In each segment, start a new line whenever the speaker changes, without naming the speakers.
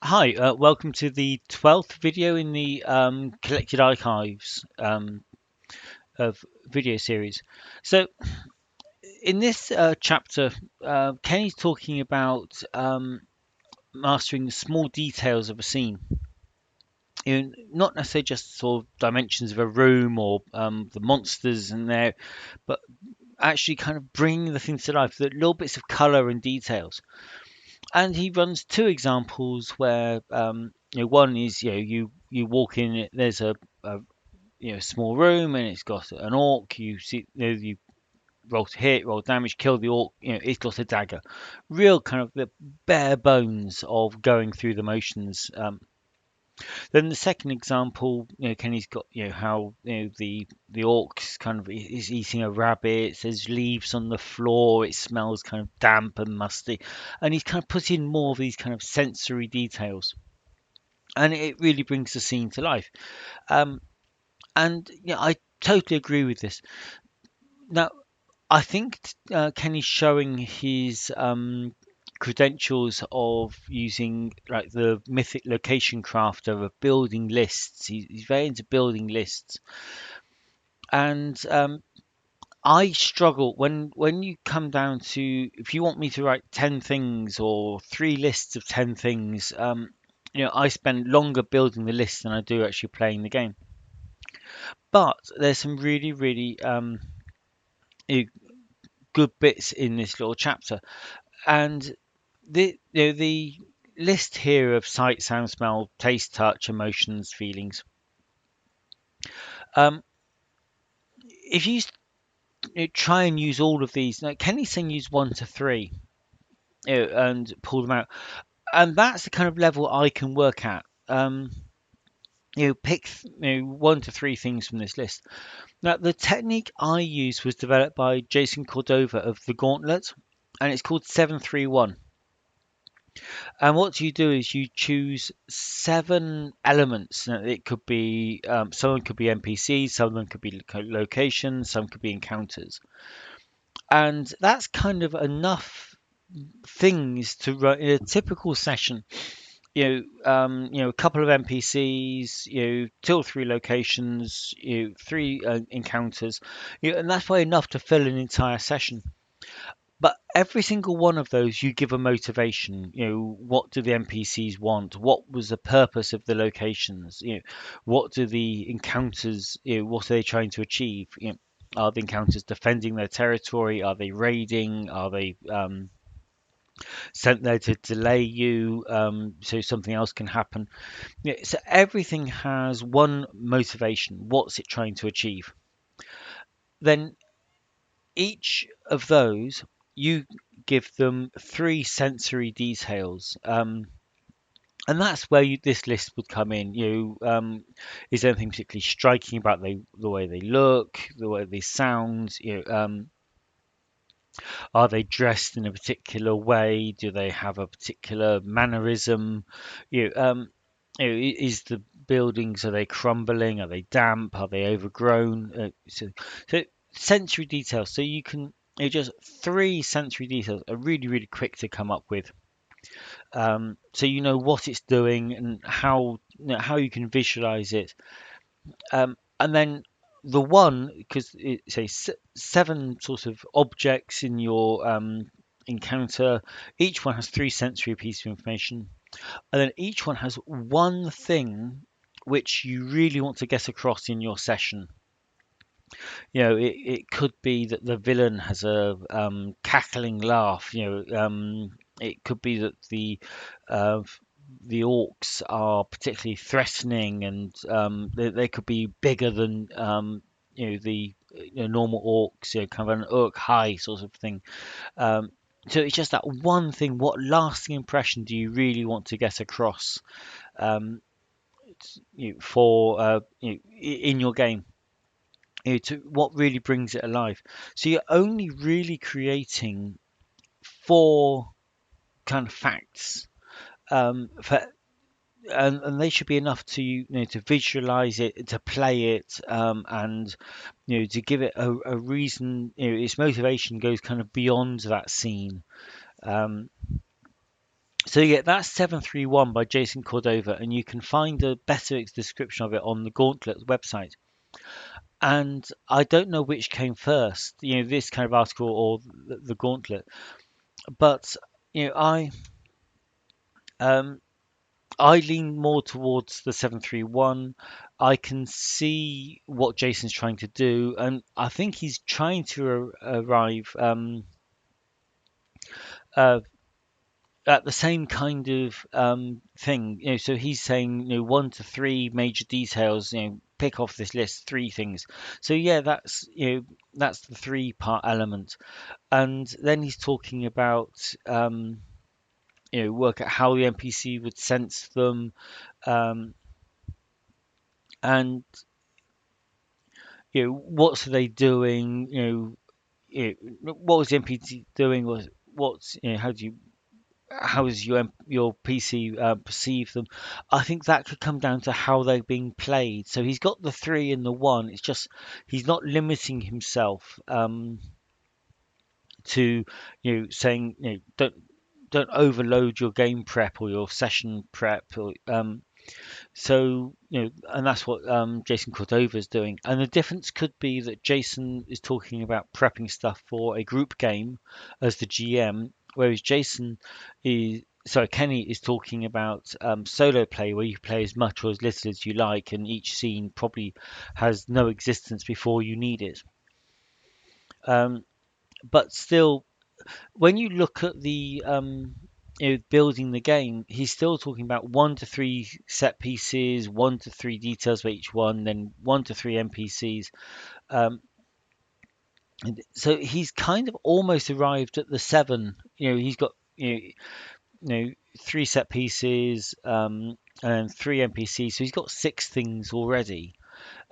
Hi, welcome to the 12th video in the collected archives of video series. So, in this chapter, Kenny's talking about mastering the small details of a scene. Not necessarily just sort of dimensions of a room or the monsters in there, but actually kind of bringing the things to life, the little bits of color and details. And he runs two examples where one is you walk in, there's a small room and it's got an orc. You see, you roll to hit, roll damage, kill the orc. It's got a dagger. Real kind of the bare bones of going through the motions. Then the second example, Kenny's got how the orc kind of is eating a rabbit. There's leaves on the floor. It smells kind of damp and musty, and he's kind of put in more of these kind of sensory details, and it really brings the scene to life. Um, and I totally agree with this. Now, I think Kenny's showing his credentials of using like the mythic location crafter of building lists. He's very into building lists, and I struggle when you come down to if you want me to write 10 things or three lists of 10 things. I spend longer building the list than I do actually playing the game. But there's some really, really eh, good bits in this little chapter, and the list here of sight, sound, smell, taste, touch, emotions, feelings. Um, if try and use all of these, now Kenny's saying use 1 to 3, and pull them out, and that's the kind of level I can work at. Pick 1 to 3 things from this list. Now, the technique I used was developed by Jason Cordova of the Gauntlet, and it's called 731. And what you do is you choose 7 elements. Now, it could be some of them could be NPCs, some of them could be locations, some could be encounters, and that's kind of enough things to run in a typical session. A couple of NPCs, 2 or 3 locations, 3 encounters, and that's probably enough to fill an entire session. But every single one of those, you give a motivation. What do the NPCs want? What was the purpose of the locations? What do the encounters? What are they trying to achieve? Are the encounters defending their territory? Are they raiding? Are they sent there to delay you so something else can happen? So everything has one motivation. What's it trying to achieve? Then each of those, you give them 3 sensory details. And that's where this list would come in. Is there anything particularly striking about the way they look, the way they sound? Are they dressed in a particular way? Do they have a particular mannerism? Is the buildings, are they crumbling? Are they damp? Are they overgrown? So sensory details. So you can just 3 sensory details are really really quick to come up with. So you know what it's doing and how you can visualize it. And then the one, because it say 7 sort of objects in your encounter, each one has 3 sensory pieces of information, and then each one has one thing which you really want to get across in your session. It could be that the villain has a cackling laugh. It could be that uh, the orcs are particularly threatening, and they could be bigger than the normal orcs. Kind of an orc high sort of thing. So it's just that one thing. What lasting impression do you really want to get across for in your game? To what really brings it alive. So you're only really creating 4 kind of facts, for, and they should be enough to to visualize it, to play it, and to give it a reason. Its motivation goes kind of beyond that scene. Um, So yeah, that's 731 by Jason Cordova, and you can find a better description of it on the Gauntlet website. And I don't know which came first, this kind of article or the Gauntlet, but you know, I um, I lean more towards the 731. I can see what Jason's trying to do, and I think he's trying to arrive uh, at the same kind of thing. So he's saying, 1 to 3 major details. Pick off this list 3 things. So yeah, that's the 3-part element, and then he's talking about work out how the NPC would sense them, um, and what are they doing? What was the NPC doing? Was what's how does your PC perceive them? I think that could come down to how they're being played. So he's got the 3 and the 1. It's just he's not limiting himself to saying don't overload your game prep or your session prep or so, and that's what Jason Cordova is doing. And the difference could be that Jason is talking about prepping stuff for a group game as the GM, whereas Kenny is talking about solo play, where you play as much or as little as you like, and each scene probably has no existence before you need it. But still, when you look at the building the game, he's still talking about 1 to 3 set pieces, 1 to 3 details for each one, then 1 to 3 NPCs. Um, so he's kind of almost arrived at the 7. He's got 3 set pieces and 3 NPCs, so he's got 6 things already.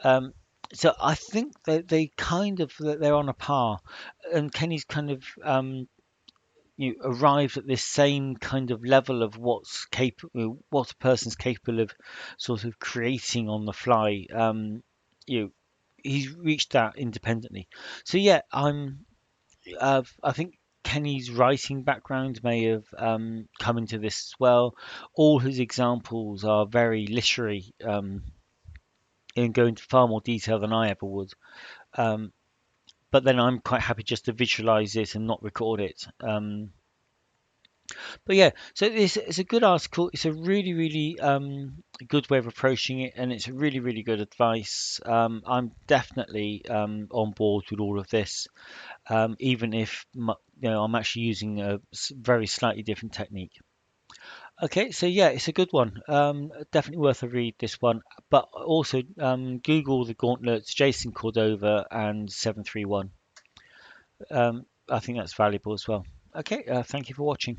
Um, so I think that they're on a par, and Kenny's kind of arrived at this same kind of level of what a person's capable of sort of creating on the fly. You know, he's reached that independently. So yeah, I think Kenny's writing background may have come into this as well. All his examples are very literary and go into far more detail than I ever would. Um, but then I'm quite happy just to visualize it and not record it. But yeah, so it's a good article. It's a really, really good way of approaching it, and it's a really, really good advice. I'm definitely on board with all of this, even if I'm actually using a very slightly different technique. Okay, so yeah, it's a good one. Definitely worth a read, this one. But also Google the Gauntlets, Jason Cordova, and 731. I think that's valuable as well. Okay, thank you for watching.